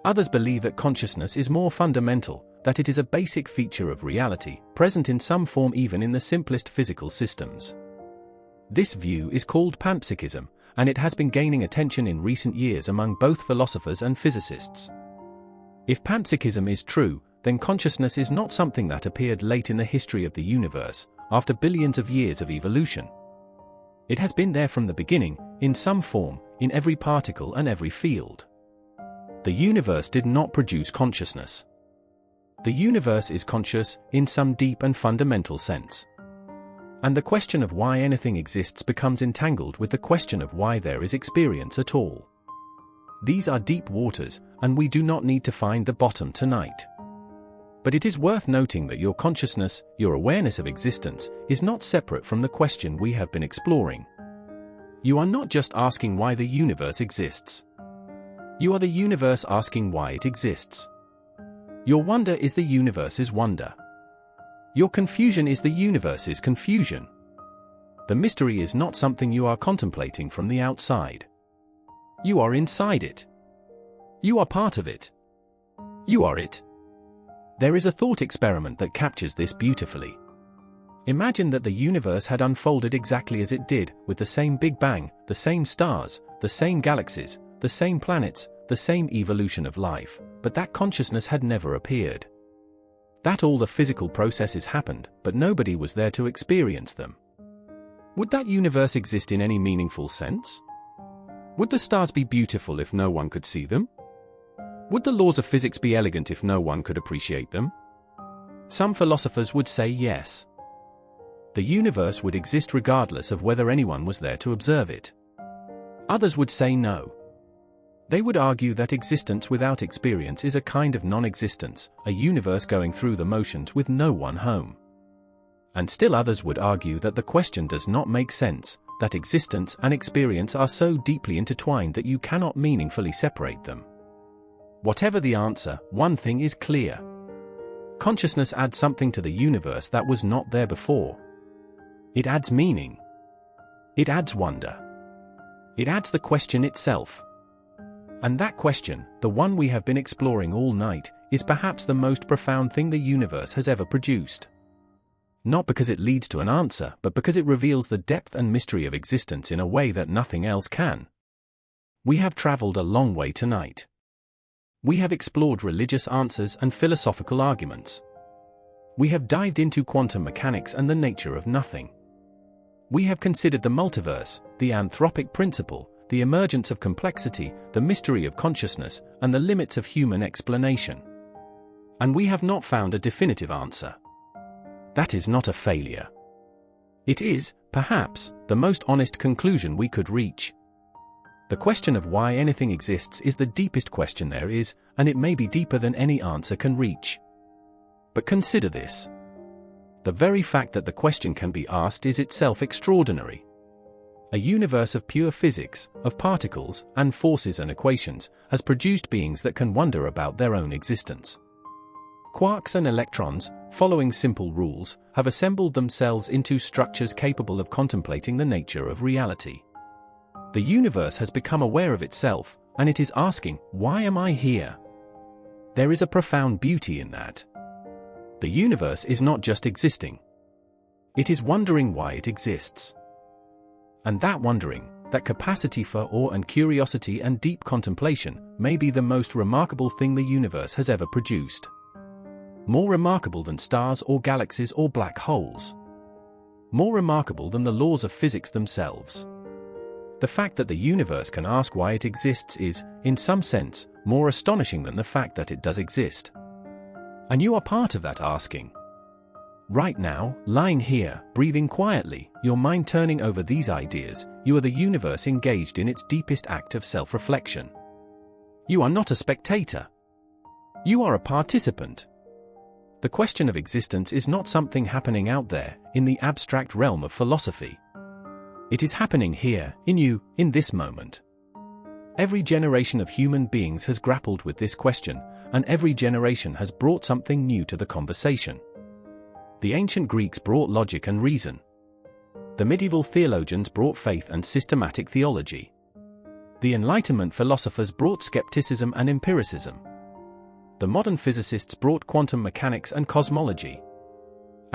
Others believe that consciousness is more fundamental, that it is a basic feature of reality, present in some form even in the simplest physical systems. This view is called panpsychism, and it has been gaining attention in recent years among both philosophers and physicists. If panpsychism is true, then consciousness is not something that appeared late in the history of the universe, after billions of years of evolution. It has been there from the beginning, in some form, in every particle and every field. The universe did not produce consciousness. The universe is conscious, in some deep and fundamental sense. And the question of why anything exists becomes entangled with the question of why there is experience at all. These are deep waters, and we do not need to find the bottom tonight. But it is worth noting that your consciousness, your awareness of existence, is not separate from the question we have been exploring. You are not just asking why the universe exists. You are the universe asking why it exists. Your wonder is the universe's wonder. Your confusion is the universe's confusion. The mystery is not something you are contemplating from the outside. You are inside it. You are part of it. You are it. There is a thought experiment that captures this beautifully. Imagine that the universe had unfolded exactly as it did, with the same Big Bang, the same stars, the same galaxies, the same planets, the same evolution of life, but that consciousness had never appeared. That all the physical processes happened, but nobody was there to experience them. Would that universe exist in any meaningful sense? Would the stars be beautiful if no one could see them? Would the laws of physics be elegant if no one could appreciate them? Some philosophers would say yes. The universe would exist regardless of whether anyone was there to observe it. Others would say no. They would argue that existence without experience is a kind of non-existence, a universe going through the motions with no one home. And still others would argue that the question does not make sense, that existence and experience are so deeply intertwined that you cannot meaningfully separate them. Whatever the answer, one thing is clear. Consciousness adds something to the universe that was not there before. It adds meaning. It adds wonder. It adds the question itself. And that question, the one we have been exploring all night, is perhaps the most profound thing the universe has ever produced. Not because it leads to an answer, but because it reveals the depth and mystery of existence in a way that nothing else can. We have traveled a long way tonight. We have explored religious answers and philosophical arguments. We have dived into quantum mechanics and the nature of nothing. We have considered the multiverse, the anthropic principle, the emergence of complexity, the mystery of consciousness, and the limits of human explanation. And we have not found a definitive answer. That is not a failure. It is, perhaps, the most honest conclusion we could reach. The question of why anything exists is the deepest question there is, and it may be deeper than any answer can reach. But consider this. The very fact that the question can be asked is itself extraordinary. A universe of pure physics, of particles, and forces and equations, has produced beings that can wonder about their own existence. Quarks and electrons, following simple rules, have assembled themselves into structures capable of contemplating the nature of reality. The universe has become aware of itself, and it is asking, why am I here? There is a profound beauty in that. The universe is not just existing. It is wondering why it exists. And that wondering, that capacity for awe and curiosity and deep contemplation, may be the most remarkable thing the universe has ever produced. More remarkable than stars or galaxies or black holes. More remarkable than the laws of physics themselves. The fact that the universe can ask why it exists is, in some sense, more astonishing than the fact that it does exist. And you are part of that asking. Right now, lying here, breathing quietly, your mind turning over these ideas, you are the universe engaged in its deepest act of self-reflection. You are not a spectator. You are a participant. The question of existence is not something happening out there, in the abstract realm of philosophy. It is happening here, in you, in this moment. Every generation of human beings has grappled with this question, and every generation has brought something new to the conversation. The ancient Greeks brought logic and reason. The medieval theologians brought faith and systematic theology. The Enlightenment philosophers brought skepticism and empiricism. The modern physicists brought quantum mechanics and cosmology.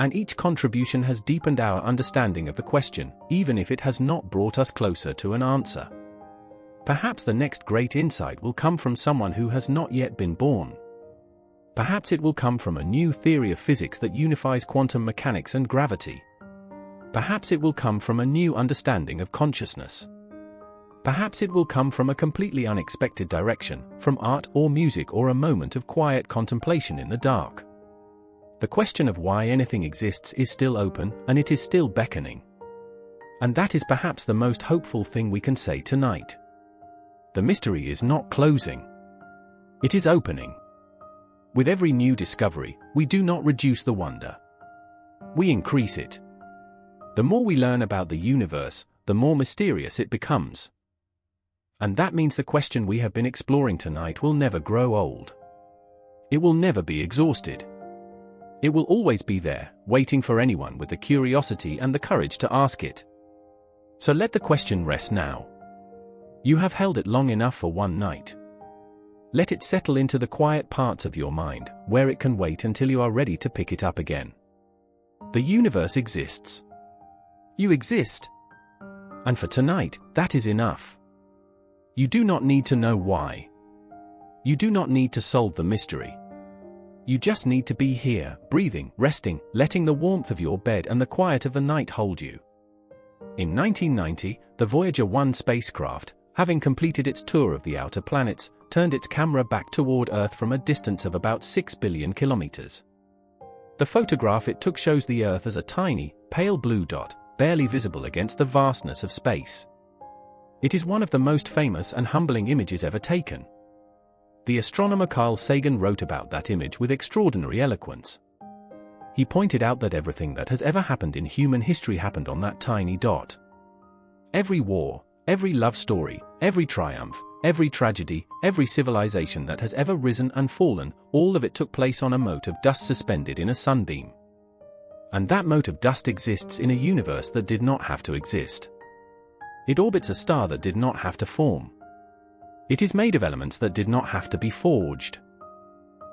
And each contribution has deepened our understanding of the question, even if it has not brought us closer to an answer. Perhaps the next great insight will come from someone who has not yet been born. Perhaps it will come from a new theory of physics that unifies quantum mechanics and gravity. Perhaps it will come from a new understanding of consciousness. Perhaps it will come from a completely unexpected direction, from art or music or a moment of quiet contemplation in the dark. The question of why anything exists is still open, and it is still beckoning. And that is perhaps the most hopeful thing we can say tonight. The mystery is not closing. It is opening. With every new discovery, we do not reduce the wonder. We increase it. The more we learn about the universe, the more mysterious it becomes. And that means the question we have been exploring tonight will never grow old. It will never be exhausted. It will always be there, waiting for anyone with the curiosity and the courage to ask it. So let the question rest now. You have held it long enough for one night. Let it settle into the quiet parts of your mind, where it can wait until you are ready to pick it up again. The universe exists. You exist. And for tonight, that is enough. You do not need to know why. You do not need to solve the mystery. You just need to be here, breathing, resting, letting the warmth of your bed and the quiet of the night hold you. In 1990, the Voyager 1 spacecraft, having completed its tour of the outer planets, turned its camera back toward Earth from a distance of about 6 billion kilometers. The photograph it took shows the Earth as a tiny, pale blue dot, barely visible against the vastness of space. It is one of the most famous and humbling images ever taken. The astronomer Carl Sagan wrote about that image with extraordinary eloquence. He pointed out that everything that has ever happened in human history happened on that tiny dot. Every war, every love story, every triumph, every tragedy, every civilization that has ever risen and fallen, all of it took place on a mote of dust suspended in a sunbeam. And that mote of dust exists in a universe that did not have to exist. It orbits a star that did not have to form. It is made of elements that did not have to be forged.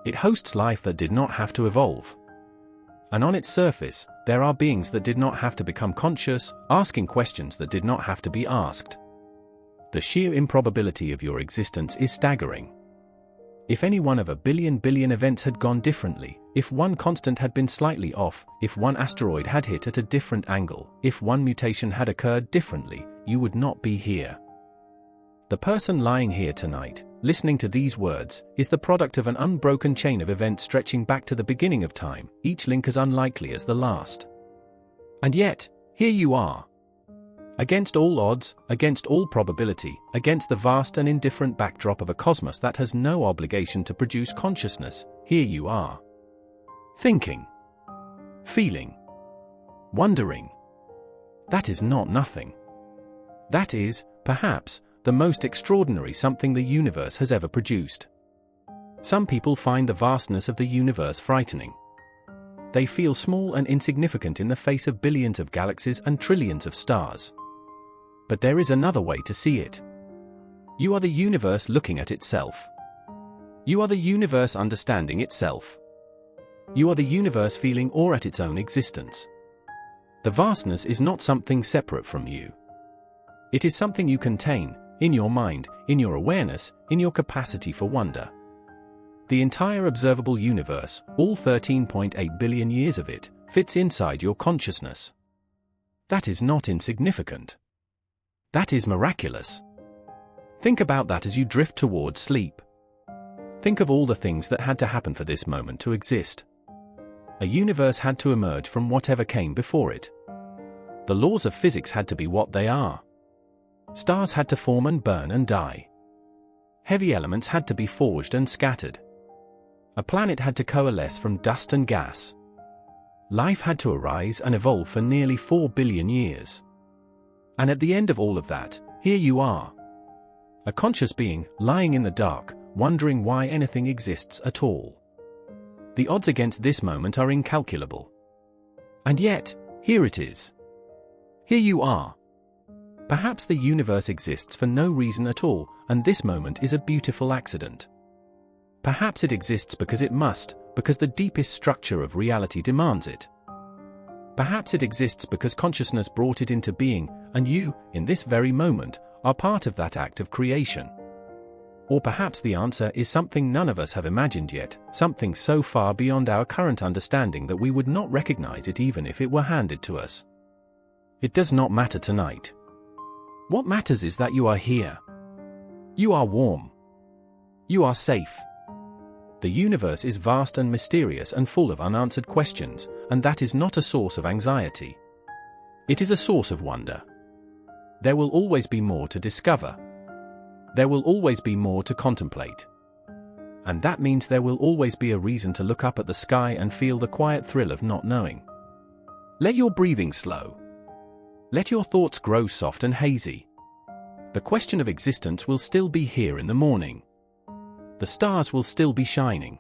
It hosts life that did not have to evolve. And on its surface, there are beings that did not have to become conscious, asking questions that did not have to be asked. The sheer improbability of your existence is staggering. If any one of a billion events had gone differently, if one constant had been slightly off, if one asteroid had hit at a different angle, if one mutation had occurred differently, you would not be here. The person lying here tonight, listening to these words, is the product of an unbroken chain of events stretching back to the beginning of time, each link as unlikely as the last. And yet, here you are. Against all odds, against all probability, against the vast and indifferent backdrop of a cosmos that has no obligation to produce consciousness, here you are. Thinking. Feeling. Wondering. That is not nothing. That is, perhaps, the most extraordinary something the universe has ever produced. Some people find the vastness of the universe frightening. They feel small and insignificant in the face of billions of galaxies and trillions of stars. But there is another way to see it. You are the universe looking at itself. You are the universe understanding itself. You are the universe feeling awe at its own existence. The vastness is not something separate from you. It is something you contain, in your mind, in your awareness, in your capacity for wonder. The entire observable universe, all 13.8 billion years of it, fits inside your consciousness. That is not insignificant. That is miraculous. Think about that as you drift towards sleep. Think of all the things that had to happen for this moment to exist. A universe had to emerge from whatever came before it. The laws of physics had to be what they are. Stars had to form and burn and die. Heavy elements had to be forged and scattered. A planet had to coalesce from dust and gas. Life had to arise and evolve for nearly 4 billion years. And at the end of all of that, here you are. A conscious being, lying in the dark, wondering why anything exists at all. The odds against this moment are incalculable. And yet, here it is. Here you are. Perhaps the universe exists for no reason at all, and this moment is a beautiful accident. Perhaps it exists because it must, because the deepest structure of reality demands it. Perhaps it exists because consciousness brought it into being, and you, in this very moment, are part of that act of creation. Or perhaps the answer is something none of us have imagined yet, something so far beyond our current understanding that we would not recognize it even if it were handed to us. It does not matter tonight. What matters is that you are here. You are warm. You are safe. The universe is vast and mysterious and full of unanswered questions, and that is not a source of anxiety. It is a source of wonder. There will always be more to discover. There will always be more to contemplate. And that means there will always be a reason to look up at the sky and feel the quiet thrill of not knowing. Let your breathing slow. Let your thoughts grow soft and hazy. The question of existence will still be here in the morning. The stars will still be shining.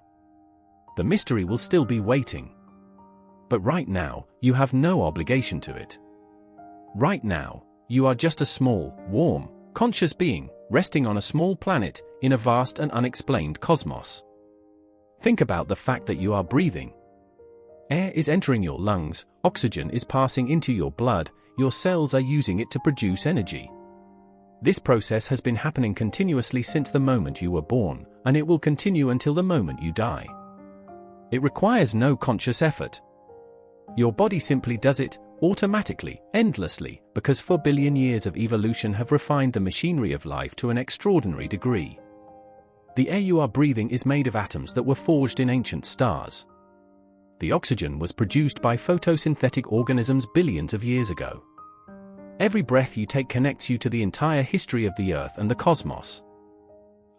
The mystery will still be waiting. But right now, you have no obligation to it. Right now, you are just a small, warm, conscious being, resting on a small planet, in a vast and unexplained cosmos. Think about the fact that you are breathing. Air is entering your lungs, oxygen is passing into your blood, your cells are using it to produce energy. This process has been happening continuously since the moment you were born, and it will continue until the moment you die. It requires no conscious effort. Your body simply does it, automatically, endlessly, because 4 billion years of evolution have refined the machinery of life to an extraordinary degree. The air you are breathing is made of atoms that were forged in ancient stars. The oxygen was produced by photosynthetic organisms billions of years ago. Every breath you take connects you to the entire history of the Earth and the cosmos.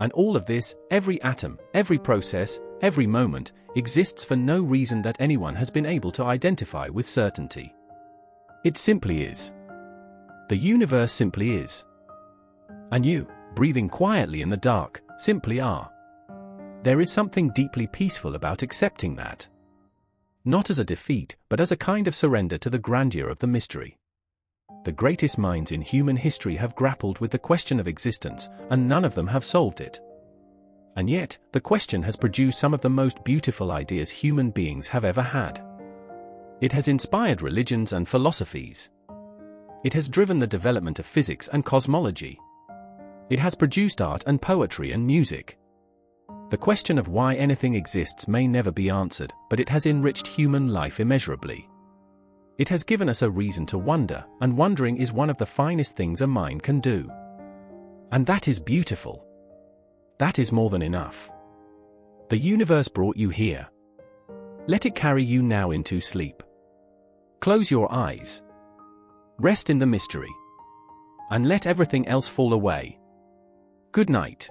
And all of this, every atom, every process, every moment, exists for no reason that anyone has been able to identify with certainty. It simply is. The universe simply is. And you, breathing quietly in the dark, simply are. There is something deeply peaceful about accepting that. Not as a defeat, but as a kind of surrender to the grandeur of the mystery. The greatest minds in human history have grappled with the question of existence, and none of them have solved it. And yet, the question has produced some of the most beautiful ideas human beings have ever had. It has inspired religions and philosophies. It has driven the development of physics and cosmology. It has produced art and poetry and music. The question of why anything exists may never be answered, but it has enriched human life immeasurably. It has given us a reason to wonder, and wondering is one of the finest things a mind can do. And that is beautiful. That is more than enough. The universe brought you here. Let it carry you now into sleep. Close your eyes. Rest in the mystery. And let everything else fall away. Good night.